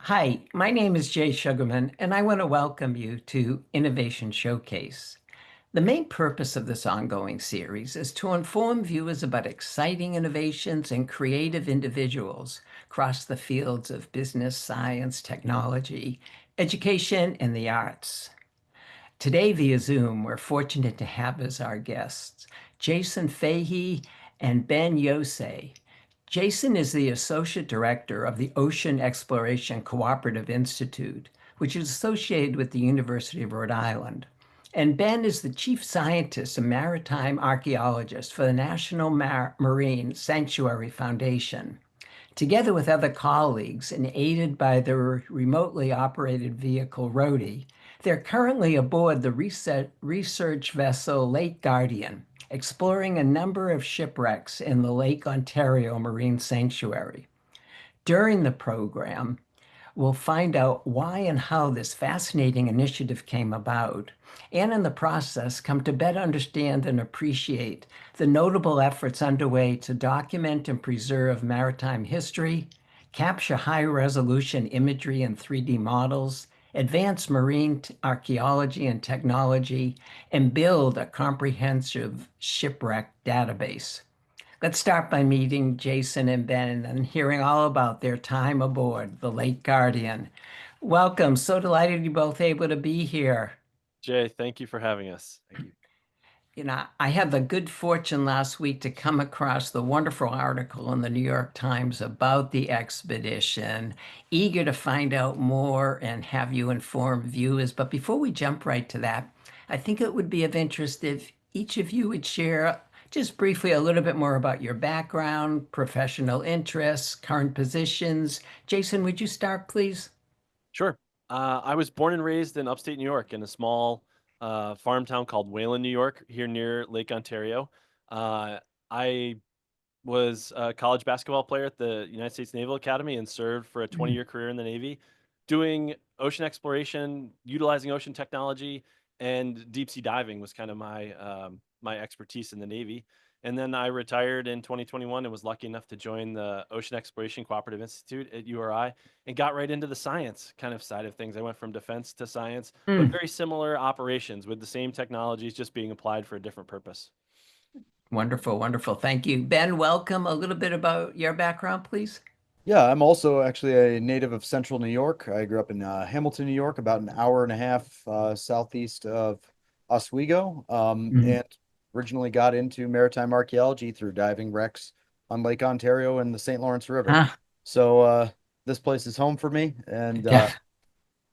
Hi, my name is Jay Sugarman, and I want to welcome you to Innovation Showcase. The main purpose of this ongoing series is to inform viewers about exciting innovations and creative individuals across the fields of business, science, technology, education, and the arts. Today, via Zoom, we're fortunate to have as our guests Jason Fahy and Ben Ioset. Jason is the Associate Director of the Ocean Exploration Cooperative Institute, which is associated with the University of Rhode Island. And Ben is the Chief Scientist and Maritime Archaeologist for the National Marine Sanctuary Foundation. Together with other colleagues and aided by their remotely operated vehicle, Rhody, they're currently aboard the research vessel Lake Guardian, exploring a number of shipwrecks in the Lake Ontario Marine Sanctuary. During the program, we'll find out why and how this fascinating initiative came about, and in the process, come to better understand and appreciate the notable efforts underway to document and preserve maritime history, capture high-resolution imagery and 3D models, advance marine archaeology and technology, and build a comprehensive shipwreck database. Let's start by meeting Jason and Ben and hearing all about their time aboard the Lake Guardian. Welcome. So delighted you're both able to be here. Jay, thank you for having us. Thank you. I had the good fortune last week to come across the wonderful article in the New York Times about the expedition. Eager to find out more and have you inform viewers. But before we jump right to that, I think it would be of interest if each of you would share just briefly a little bit more about your background, professional interests, current positions. Jason, would you start, please? Sure. I was born and raised in upstate New York in a small farm town called Wayland, New York, here near Lake Ontario. I was a college basketball player at the United States Naval Academy and served for a 20-year career in the Navy, doing ocean exploration, utilizing ocean technology, and deep sea diving was kind of my expertise in the Navy. And then I retired in 2021 and was lucky enough to join the Ocean Exploration Cooperative Institute at URI and got right into the science kind of side of things. I went from defense to science, but Mm, very similar operations with the same technologies just being applied for a different purpose. wonderful, wonderful. Thank you. Ben, welcome. A little bit about your background, please. Yeah, I'm also actually a native of Central New York. I grew up in Hamilton, New York, about an hour and a half southeast of Oswego, Mhm. and originally got into maritime archaeology through diving wrecks on Lake Ontario and the St. Lawrence River. Ah, So this place is home for me, and yeah.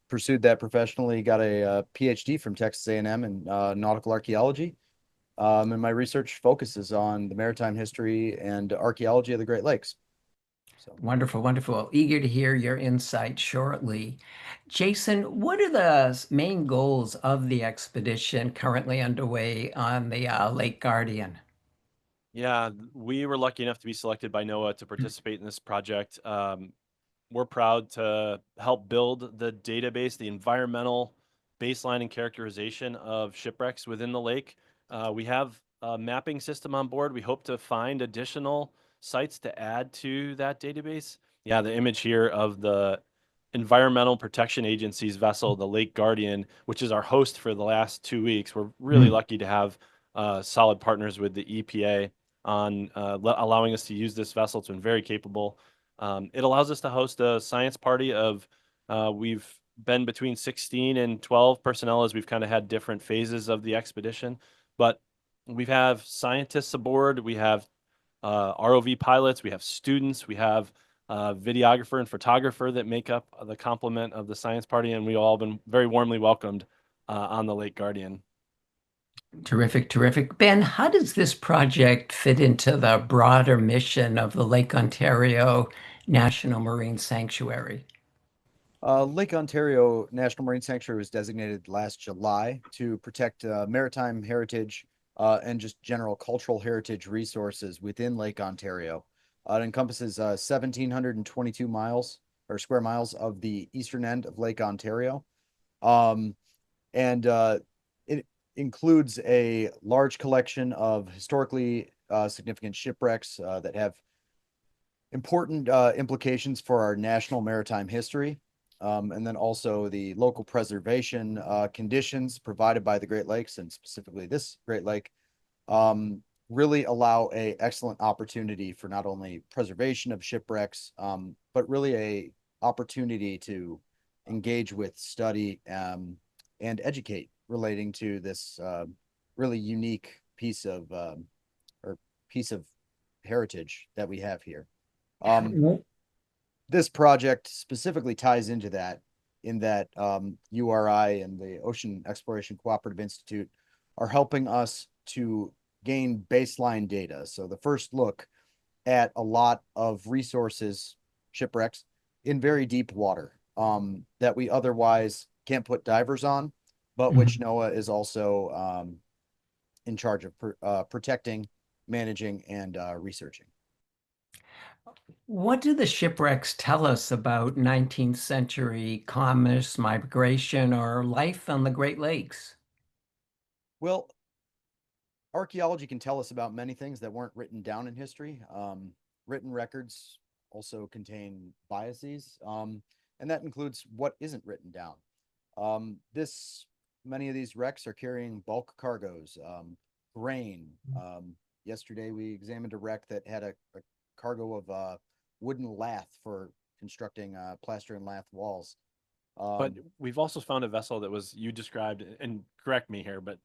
pursued that professionally. Got a, PhD from Texas A&M in nautical archaeology, and my research focuses on the maritime history and archaeology of the Great Lakes. So. Wonderful, wonderful. Eager to hear your insight shortly. Jason, what are the main goals of the expedition currently underway on the Lake Guardian? Yeah, we were lucky enough to be selected by NOAA to participate in this project. We're proud to help build the database, the environmental baseline and characterization of shipwrecks within the lake. We have a mapping system on board. We hope to find additional sites to add to that database. Yeah, the image here of the Environmental Protection Agency's vessel, the Lake Guardian, which is our host for the last 2 weeks. We're really Mm. lucky to have solid partners with the EPA on allowing us to use this vessel. It's been very capable. It allows us to host a science party of, we've been between 16 and 12 personnel as we've kind of had different phases of the expedition. But we have scientists aboard, we have ROV pilots, we have students, we have videographer and photographer that make up the complement of the science party, and we all been very warmly welcomed on the Lake Guardian. Terrific, terrific. Ben, how does this project fit into the broader mission of the Lake Ontario National Marine Sanctuary? Lake Ontario National Marine Sanctuary was designated last July to protect maritime heritage and just general cultural heritage resources within Lake Ontario. It encompasses 1,722 miles or square miles of the eastern end of Lake Ontario. Um, and it includes a large collection of historically significant shipwrecks that have important implications for our national maritime history. and then also the local preservation conditions provided by the Great Lakes, and specifically this Great Lake, really allow a excellent opportunity for not only preservation of shipwrecks, but really a opportunity to engage with, study, and educate relating to this really unique piece of or piece of heritage that we have here. Well, This project specifically ties into that, in that URI and the Ocean Exploration Cooperative Institute are helping us to gain baseline data. So the first look at a lot of resources, shipwrecks, in very deep water, that we otherwise can't put divers on, but which NOAA is also in charge of protecting, managing, and researching. What do the shipwrecks tell us about 19th century commerce, migration, or life on the Great Lakes? Well, archaeology can tell us about many things that weren't written down in history. Written records also contain biases, and that includes what isn't written down. This Many of these wrecks are carrying bulk cargoes, grain. Yesterday, we examined a wreck that had a cargo of wooden lath for constructing plaster and lath walls. But we've also found a vessel that was, you described, and correct me here, but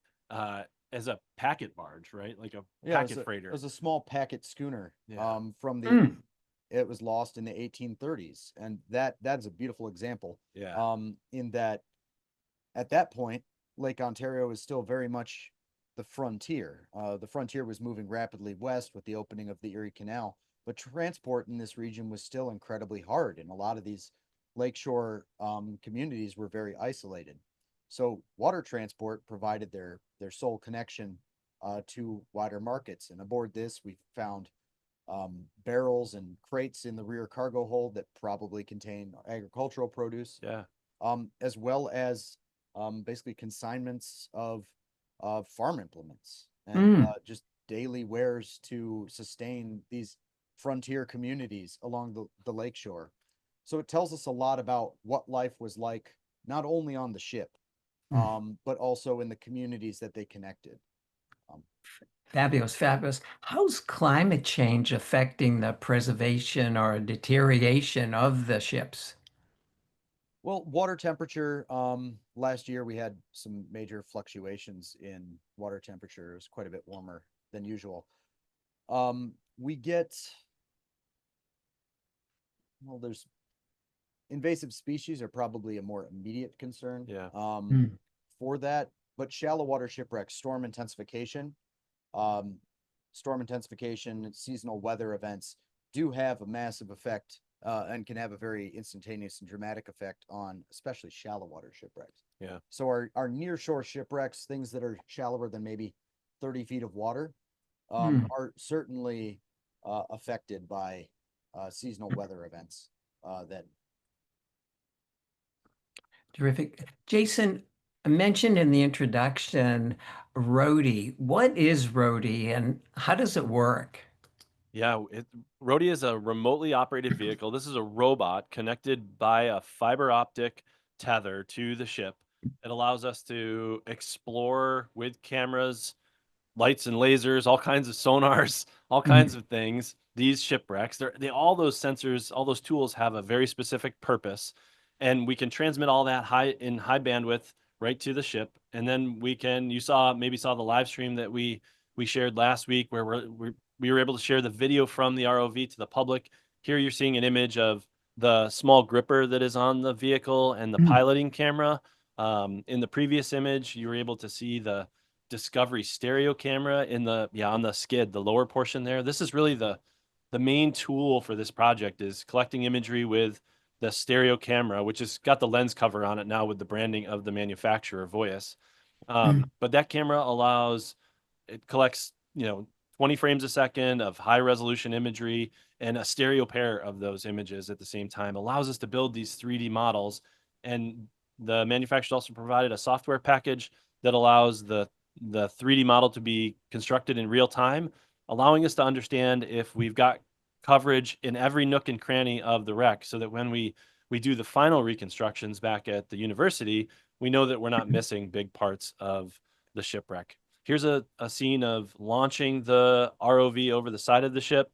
as a packet barge, right? Like a packet freighter. It was a small packet schooner. Yeah. From the Mm. It was lost in the 1830s, and that's a beautiful example. Yeah. In that, at that point, Lake Ontario is still very much the frontier. The frontier was moving rapidly west with the opening of the Erie Canal, but transport in this region was still incredibly hard, and a lot of these lakeshore communities were very isolated. So water transport provided their sole connection to wider markets. And aboard this, we found barrels and crates in the rear cargo hold that probably contain agricultural produce, Yeah. as well as basically consignments of farm implements and just daily wares to sustain these frontier communities along the lakeshore. So it tells us a lot about what life was like, not only on the ship, but also in the communities that they connected. Um, Fabulous, fabulous. How's climate change affecting the preservation or deterioration of the ships? Well, water temperature, last year we had some major fluctuations in water temperature. It was quite a bit warmer than usual. We get, well, there's invasive species are probably a more immediate concern. Yeah. For that, but shallow water shipwrecks, um, storm intensification, seasonal weather events do have a massive effect, and can have a very instantaneous and dramatic effect on especially shallow water shipwrecks. Yeah. So our near shore shipwrecks, things that are shallower than maybe 30 feet of water, are certainly affected by seasonal weather events that Terrific. Jason, I mentioned in the introduction Rhody. What is Rhody and how does it work? Yeah, Rhody is a remotely operated vehicle. This is a robot connected by a fiber optic tether to the ship. It allows us to explore with cameras, lights and lasers, all kinds of sonars, all kinds of things. These shipwrecks, all those sensors, all those tools have a very specific purpose, and we can transmit all that high bandwidth right to the ship. And then you maybe saw the live stream that we shared last week, where we were able to share the video from the ROV to the public. Here you're seeing an image of the small gripper that is on the vehicle and the piloting camera. In the previous image, you were able to see the Discovery stereo camera on the skid, the lower portion there. This is really the main tool for this project, is collecting imagery with the stereo camera, which has got the lens cover on it now with the branding of the manufacturer, Voyas. But that camera it collects, 20 frames a second of high resolution imagery, and a stereo pair of those images at the same time allows us to build these 3D models. And the manufacturer also provided a software package that allows the 3D model to be constructed in real time, allowing us to understand if we've got coverage in every nook and cranny of the wreck, so that when we we do the final reconstructions back at the university, we know that we're not missing big parts of the shipwreck. Here's a scene of launching the ROV over the side of the ship.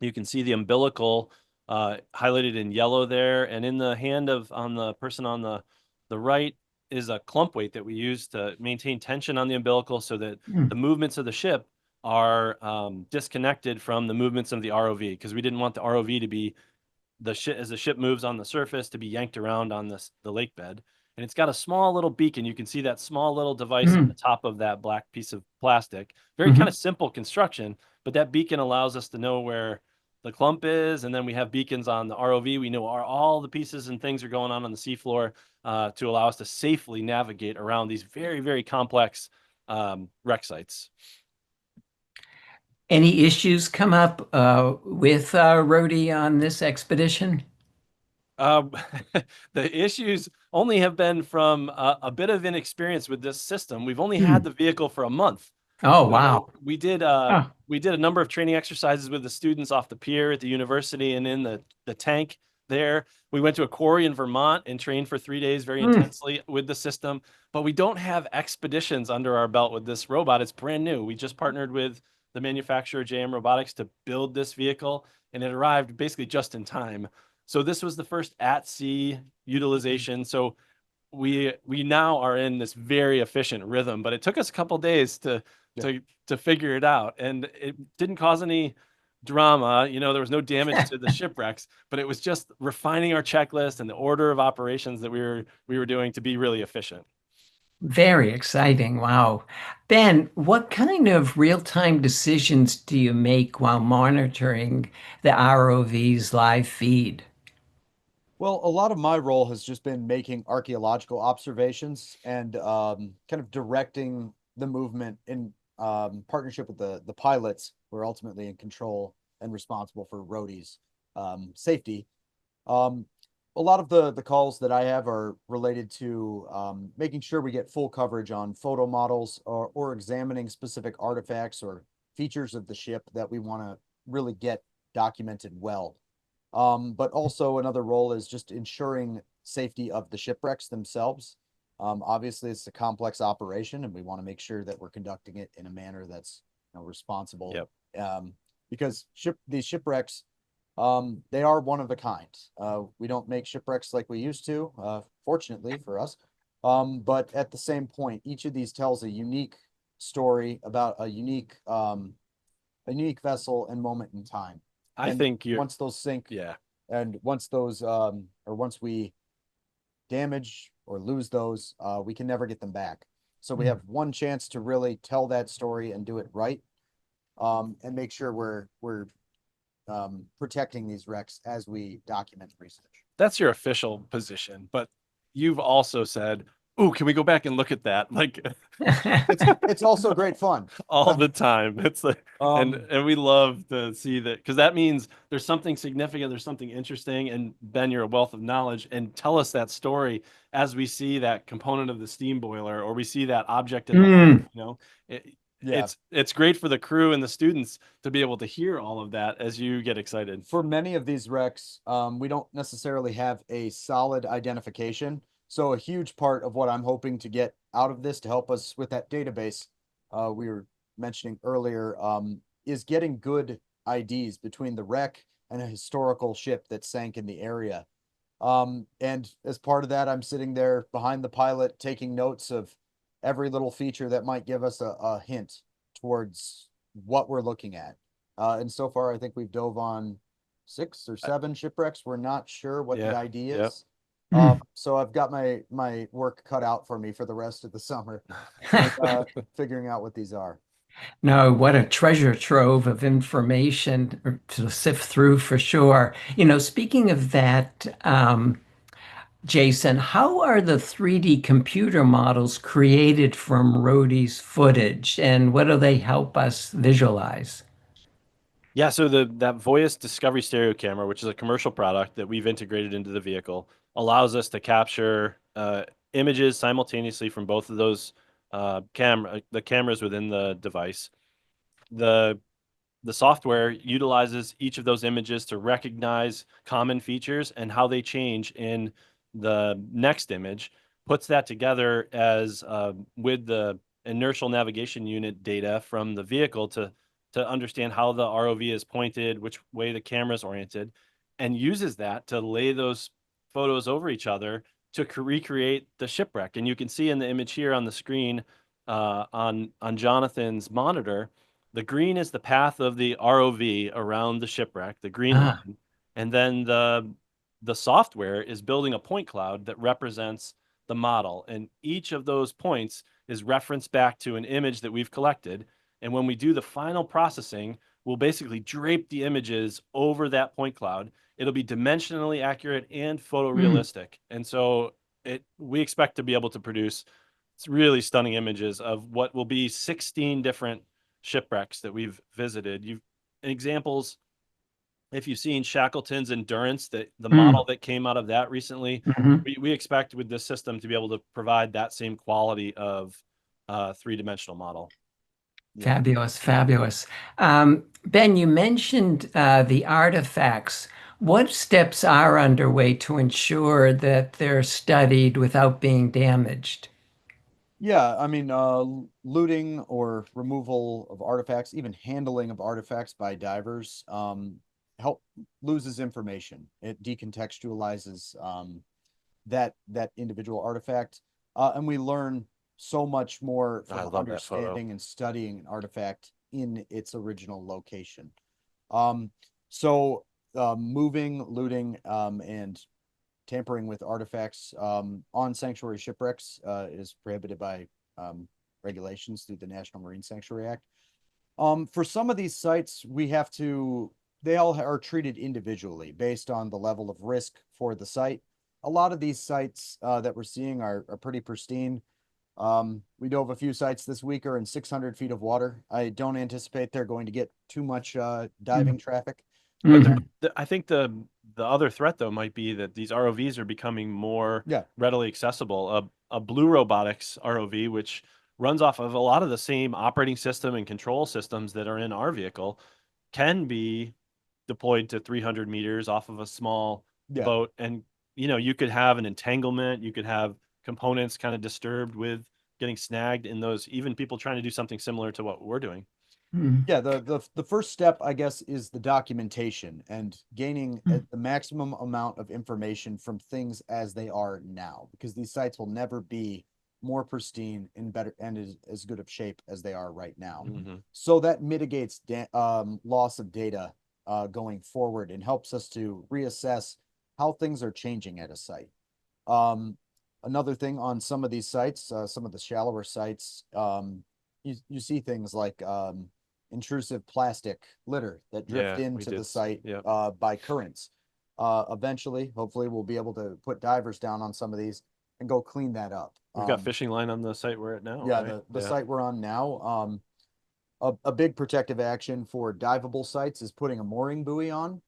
You can see the umbilical highlighted in yellow there, and in the hand on the person on the right is a clump weight that we use to maintain tension on the umbilical so that the movements of the ship are disconnected from the movements of the ROV, because we didn't want the ROV to be as the ship moves on the surface to be yanked around on the lake bed. And it's got a small little beacon. You can see that small little device on the top of that black piece of plastic. Very kind of simple construction, but that beacon allows us to know where the clump is. And then we have beacons on the ROV. We know all the pieces and things are going on the seafloor to allow us to safely navigate around these very, very complex wreck sites. Any issues come up with Rhody on this expedition? The issues only have been from a bit of inexperience with this system. We've only had the vehicle for a month. Oh, wow. We did we did a number of training exercises with the students off the pier at the university and in the tank there. We went to a quarry in Vermont and trained for 3 days very intensely with the system, but we don't have expeditions under our belt with this robot. It's brand new. We just partnered with the manufacturer JM Robotics to build this vehicle, and it arrived basically just in time. So this was the first at sea utilization. So we now are in this very efficient rhythm, but it took us a couple days to figure it out, and it didn't cause any drama. There was no damage to the shipwrecks, but it was just refining our checklist and the order of operations that we were doing to be really efficient. Very exciting. Wow. Ben, what kind of real-time decisions do you make while monitoring the ROV's live feed? Well, a lot of my role has just been making archaeological observations and kind of directing the movement in partnership with the pilots, who are ultimately in control and responsible for Rhody's safety. A lot of the calls that I have are related to making sure we get full coverage on photo models or examining specific artifacts or features of the ship that we want to really get documented well. But also another role is just ensuring safety of the shipwrecks themselves. Obviously, it's a complex operation, and we want to make sure that we're conducting it in a manner that's responsible. Yep. Because these shipwrecks, they are one of a kind. We don't make shipwrecks like we used to, fortunately for us. But at the same point, each of these tells a unique story about a unique vessel and moment in time. I think once those sink, and once those or once we damage or lose those, we can never get them back. So we have one chance to really tell that story and do it right, and make sure we're protecting these wrecks as we document research. That's your official position, but you've also said, "Ooh, can we go back and look at that?" Like it's also great fun all the time. It's like, and we love to see that, because that means there's something significant, there's something interesting, and Ben, you're a wealth of knowledge, and tell us that story as we see that component of the steam boiler, or we see that object in the hole, It's great for the crew and the students to be able to hear all of that as you get excited. For many of these wrecks, we don't necessarily have a solid identification. So a huge part of what I'm hoping to get out of this to help us with that database we were mentioning earlier is getting good IDs between the wreck and a historical ship that sank in the area. And as part of that, I'm sitting there behind the pilot taking notes of every little feature that might give us a hint towards what we're looking at. And so far, I think we've dove on 6 or 7 shipwrecks. We're not sure what the ID is. So I've got my work cut out for me for the rest of the summer, figuring out what these are. No, what a treasure trove of information to sift through for sure. Speaking of that, Jason, how are the 3D computer models created from Rhody's footage, and what do they help us visualize? Yeah, so that Voyus Discovery stereo camera, which is a commercial product that we've integrated into the vehicle, allows us to capture images simultaneously from both of those the cameras within the device. The the software utilizes each of those images to recognize common features and how they change in the next image, puts that together as with the inertial navigation unit data from the vehicle to understand how the ROV is pointed, which way the camera is oriented, and uses that to lay those photos over each other to recreate the shipwreck. And you can see in the image here on the screen on Jonathan's monitor, the green is the path of the ROV around the shipwreck, the green Ah, line, and then the software is building a point cloud that represents the model, and each of those points is referenced back to an image that we've collected. And when we do the final processing, we'll basically drape the images over that point cloud. It'll be dimensionally accurate and mm, photorealistic, and so we expect to be able to produce really stunning images of what will be 16 different shipwrecks that we've visited. You've examples, if you've seen Shackleton's Endurance, the mm, model that came out of that recently, mhm. we expect with this system to be able to provide that same quality of three-dimensional model. Yeah. Fabulous, fabulous. Ben, you mentioned the artifacts. What steps are underway to ensure that they're studied without being damaged? Yeah, I mean, looting or removal of artifacts, even handling of artifacts by divers, help loses information. It decontextualizes that individual artifact, and we learn so much more I from love that photo. understanding and studying an artifact in its original location. Um, so moving, looting, and tampering with artifacts on sanctuary shipwrecks is prohibited by regulations through the National Marine Sanctuary Act. For some of these sites, they all are treated individually based on the level of risk for the site. A lot of these sites that we're seeing are pretty pristine. We dove a few sites this week are in 600 feet of water. I don't anticipate they're going to get too much diving traffic. But Mhm. I think the other threat though might be that these ROVs are becoming more Yeah, readily accessible. A Blue Robotics ROV, which runs off of a lot of the same operating system and control systems that are in our vehicle, can be deployed to 300 meters off of a small yeah. boat, and you could have an entanglement, you could have components kind of disturbed with getting snagged in those, even people trying to do something similar to what we're doing. Mm, Yeah, the first step, I guess, is the documentation and gaining mm, the maximum amount of information from things as they are now, because these sites will never be more pristine and better and as good of shape as they are right now. Hmm. So that mitigates loss of data going forward and helps us to reassess how things are changing at a site. Um, Another thing on some of these sites, some of the shallower sites, you see things like intrusive plastic litter that drift Yeah, we into the did. site Yeah, by currents. Eventually, hopefully, we'll be able to put divers down on some of these and go clean that up. we've got fishing line on the site we're at now, Yeah, right? the Yeah. site we're on now, a big protective action for diveable sites is putting a mooring buoy on,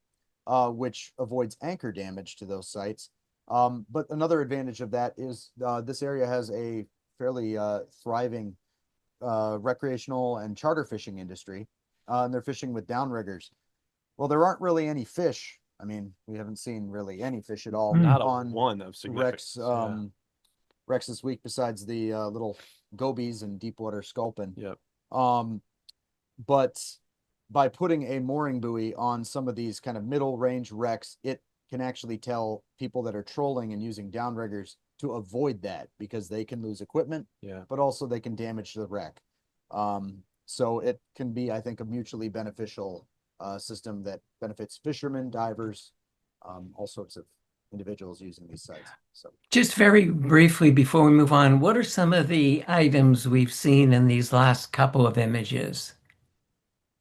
which avoids anchor damage to those sites. But another advantage of that is this area has a fairly thriving recreational and charter fishing industry, and they're fishing with downriggers. Well, there aren't really any fish. I mean, we haven't seen really any fish at all mm. Not a on one of Rex significance. Yeah. Rex this week, besides the little gobies and deepwater sculpin. Yep. Um, but by putting a mooring buoy on some of these kind of middle range wrecks, it can actually tell people that are trolling and using downriggers to avoid that because they can lose equipment, Yeah. but also they can damage the wreck. So it can be, I think, a mutually beneficial system that benefits fishermen, divers, all sorts of individuals using these sites. So Just very briefly before we move on, what are some of the items we've seen in these last couple of images?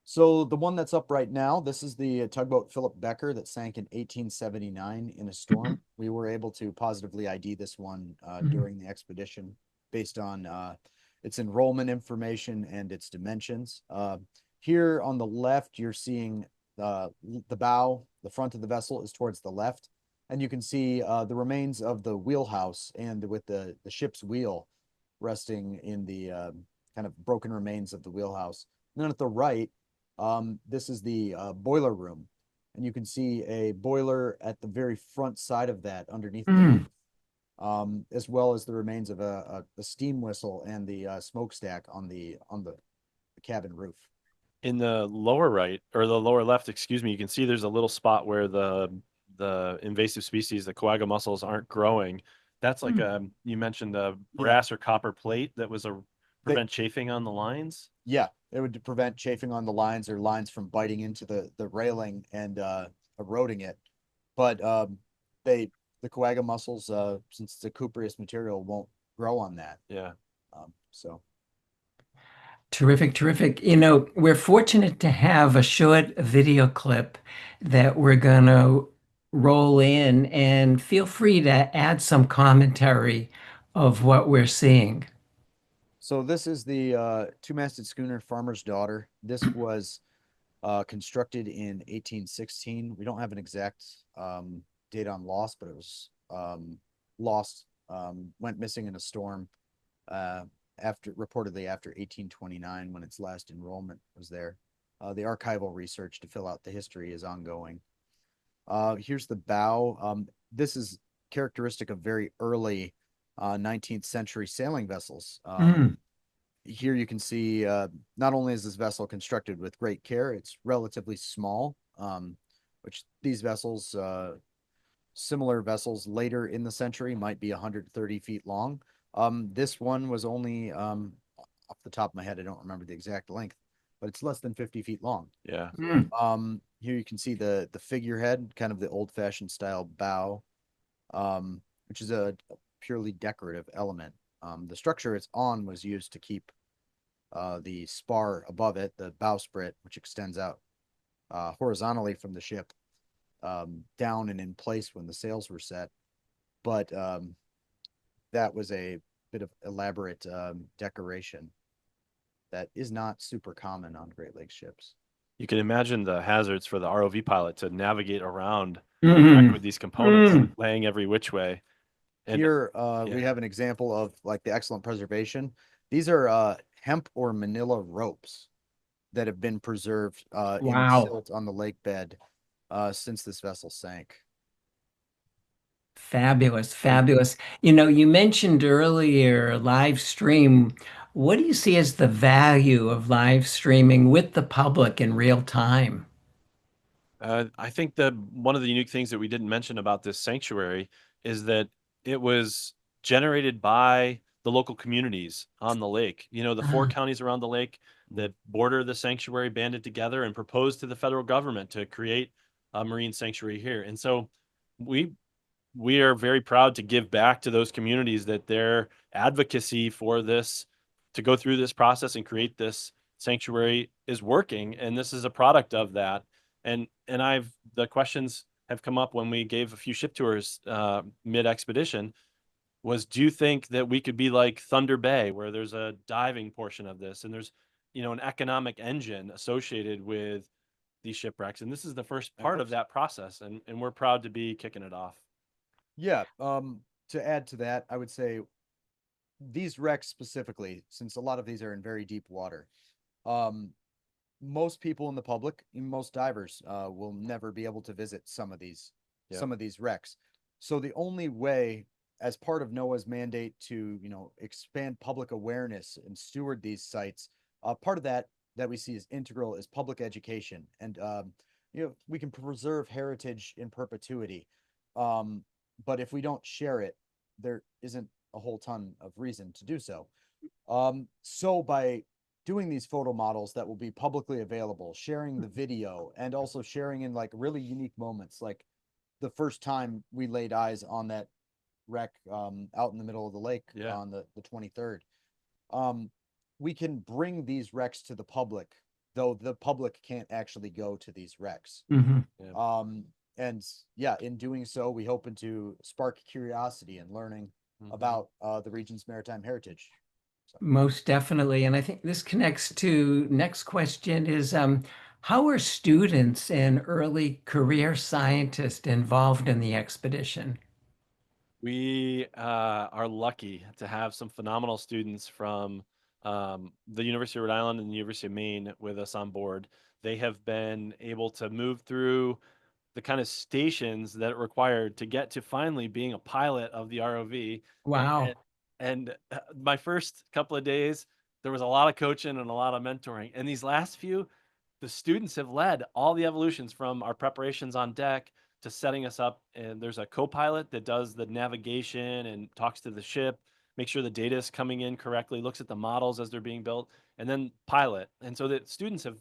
So the one that's up right now, this is the tugboat Philip Becker that sank in 1879 in a storm. We were able to positively ID this one Mhm. during the expedition based on its enrollment information and its dimensions. Here on the left, you're seeing the bow, the front of the vessel is towards the left, and you can see the remains of the wheelhouse and with the ship's wheel resting in the kind of broken remains of the wheelhouse. And then at the right, This is the boiler room, and you can see a boiler at the very front side of that underneath the Mm. roof, as well as the remains of a steam whistle and the smokestack on the cabin roof. In the lower right or the lower left, excuse me, you can see there's a little spot where the invasive species, the coaga mussels, aren't growing. That's like Mm. you mentioned the Yeah. brass or copper plate that was a They, prevent chafing on the lines. yeah, it would prevent chafing on the lines or lines from biting into the railing and eroding it. But they the coaga mussels, since it's a cupreous material, won't grow on that. Yeah. So Terrific, terrific. You know, we're fortunate to have a short video clip that we're going to roll in, and feel free to add some commentary of what we're seeing. So this is the two-masted schooner Farmer's Daughter. This was constructed in 1816. We don't have an exact date on loss, but it was lost, went missing in a storm reportedly after 1829 when its last enrollment was there. The archival research to fill out the history is ongoing. Here's the bow. This is characteristic of very early 19th century sailing vessels. Mm. Here you can see not only is this vessel constructed with great care, it's relatively small, which these vessels, similar vessels later in the century might be 130 feet long. This one was only, off the top of my head, I don't remember the exact length, but it's less than 50 feet long. Yeah. Mm. Here you can see the figurehead, kind of the old-fashioned style bow, which is a purely decorative element. The structure it's on was used to keep the spar above it, the bowsprit, which extends out horizontally from the ship, down and in place when the sails were set. But that was a bit of elaborate decoration that is not super common on Great Lakes ships. You can imagine the hazards for the ROV pilot to navigate around wreck Mm. with these components Mm. laying every which way. And Here we yeah, have an example of like the excellent preservation. These are hemp or manila ropes that have been preserved in Wow. silt on the lake bed since this vessel sank. Fabulous, fabulous. You know, you mentioned earlier live stream. What do you see as the value of live streaming with the public in real time? I think that one of the unique things that we didn't mention about this sanctuary is that it was generated by the local communities on the lake. You know, the four Ah. counties around the lake that border the sanctuary banded together and proposed to the federal government to create a marine sanctuary here. And so we we are very proud to give back to those communities that their advocacy for this to go through this process and create this sanctuary is working, and this is a product of that. And I've the questions have come up when we gave a few ship tours mid expedition was, do you think that we could be like Thunder Bay, where there's a diving portion of this and there's an economic engine associated with these shipwrecks, and this is the first part of that process, and we're proud to be kicking it off. Yeah. To add to that, I would say these wrecks specifically, since a lot of these are in very deep water, um, most people in the public, even most divers, will never be able to visit Yeah. some of these wrecks. So the only way, as part of NOAA's mandate to expand public awareness and steward these sites, part of that we see as integral is public education, and we can preserve heritage in perpetuity. Um, but if we don't share it, there isn't a whole ton of reason to do so. So by doing these photo models that will be publicly available, sharing the video, and also sharing in like really unique moments, like the first time we laid eyes on that wreck out in the middle of the lake Yeah. on the 23rd. Um, we can bring these wrecks to the public, though the public can't actually go to these wrecks. Mhm. Yeah. And yeah, in doing so, we hoping to spark curiosity and learning Mhm. about the region's maritime heritage. So. Most definitely. And I think this connects to next question is how are students and early career scientists involved in the expedition? We are lucky to have some phenomenal students from the University of Rhode Island and the University of Maine with us on board. They have been able to move through the kind of stations that it required to get to finally being a pilot of the ROV. Wow. And, my first couple of days, there was a lot of coaching and a lot of mentoring. And these last few, the students have led all the evolutions from our preparations on deck to setting us up. And there's a co-pilot that does the navigation and talks to the ship, make sure the data is coming in correctly, looks at the models as they're being built, and then pilot. And so the students have,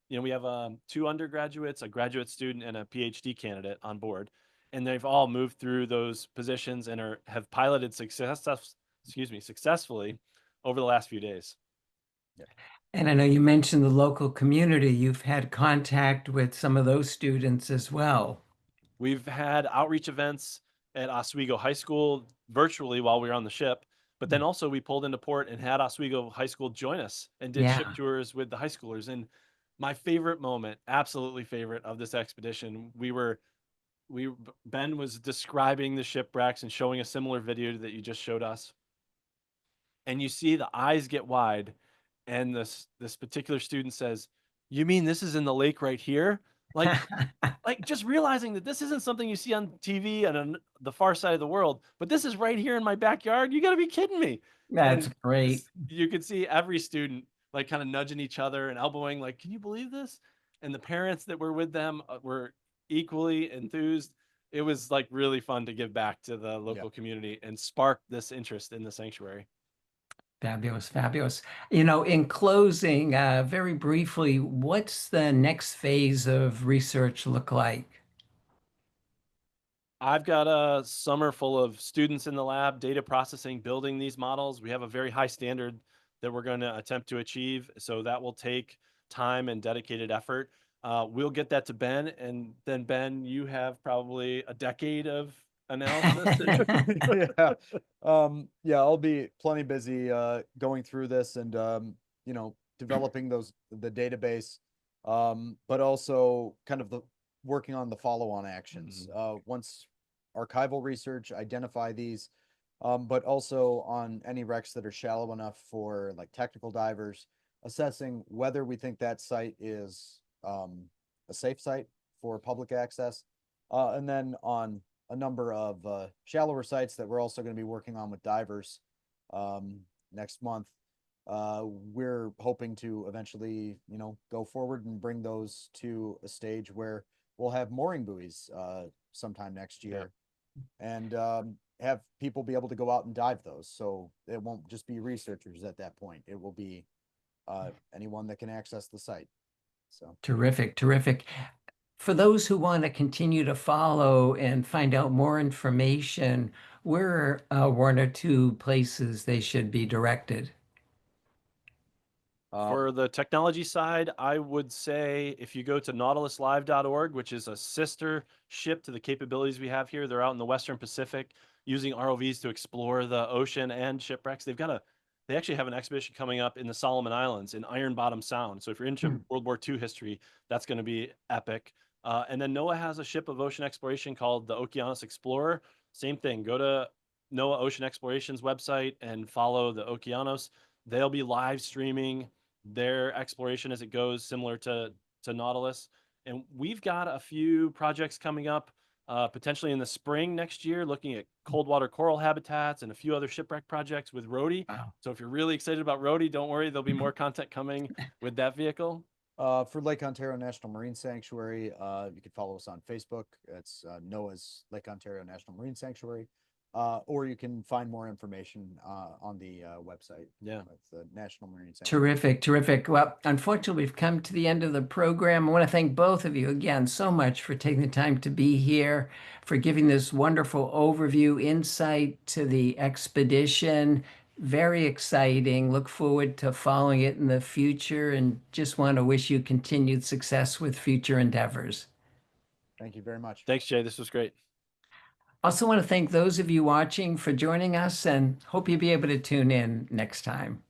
we have 2 undergraduates, a graduate student, and a PhD candidate on board, and they've all moved through those positions and have piloted successfully over the last few days. And I know you mentioned the local community. You've had contact with some of those students as well. We've had outreach events at Oswego High School virtually while we were on the ship, but then also we pulled into port and had Oswego High School join us and did ship Yeah. tours with the high schoolers. And my favorite moment, absolutely favorite of this expedition, Ben was describing the shipwrecks and showing a similar video that you just showed us. And you see the eyes get wide, and this particular student says, "You mean this is in the lake right here?" Like just realizing that this isn't something you see on TV and on the far side of the world, but this is right here in my backyard. You got to be kidding me. That's And great. you could see every student like kind of nudging each other and elbowing, like, "Can you believe this?" And the parents that were with them were equally enthused. It was like really fun to give back to the local community and spark this interest in the sanctuary. Fabulous, fabulous. In closing, very briefly, what's the next phase of research look like? I've got a summer full of students in the lab, data processing, building these models. We have a very high standard that we're going to attempt to achieve. So that will take time and dedicated effort. We'll get that to Ben. And then, Ben, you have probably a decade of analysis. Yeah. Yeah, I'll be plenty busy going through this and developing the database, but also kind of the working on the follow-on actions. Once archival research, identify these, but also on any wrecks that are shallow enough for like technical divers, assessing whether we think that site is a safe site for public access, and then on a number of shallower sites that we're also going to be working on with divers next month. We're hoping to eventually, go forward and bring those to a stage where we'll have mooring buoys sometime next year, and have people be able to go out and dive those. So it won't just be researchers at that point. It will be anyone that can access the site. So Terrific, terrific. For those who want to continue to follow and find out more information, where are 1 or 2 places they should be directed? For the technology side, I would say if you go to nautiluslive.org, which is a sister ship to the capabilities we have here, they're out in the Western Pacific using ROVs to explore the ocean and shipwrecks. They actually have an expedition coming up in the Solomon Islands in Iron Bottom Sound. So if you're into World War II history, that's going to be epic. And then NOAA has a ship of ocean exploration called the Ocean Explorer. Same thing. Go to NOAA Ocean Exploration's website and follow the Okeanos. They'll be live streaming their exploration as it goes, similar to Nautilus. And we've got a few projects coming up, potentially in the spring next year, looking at cold water coral habitats and a few other shipwreck projects with Rhody. Wow. So if you're really excited about Rhody, don't worry, there'll be more content coming with that vehicle. for Lake Ontario National Marine Sanctuary, you can follow us on Facebook. It's NOAA's Lake Ontario National Marine Sanctuary. Or you can find more information on the website. Yeah. It's the National Marine Sanctuary. Terrific, terrific. Well, unfortunately, we've come to the end of the program. I want to thank both of you again so much for taking the time to be here, for giving this wonderful overview, insight to the expedition. Very exciting. Look forward to following it in the future, and just want to wish you continued success with future endeavors. Thank you very much. Thanks, Jay. This was great. Also want to thank those of you watching for joining us, and hope you'll be able to tune in next time.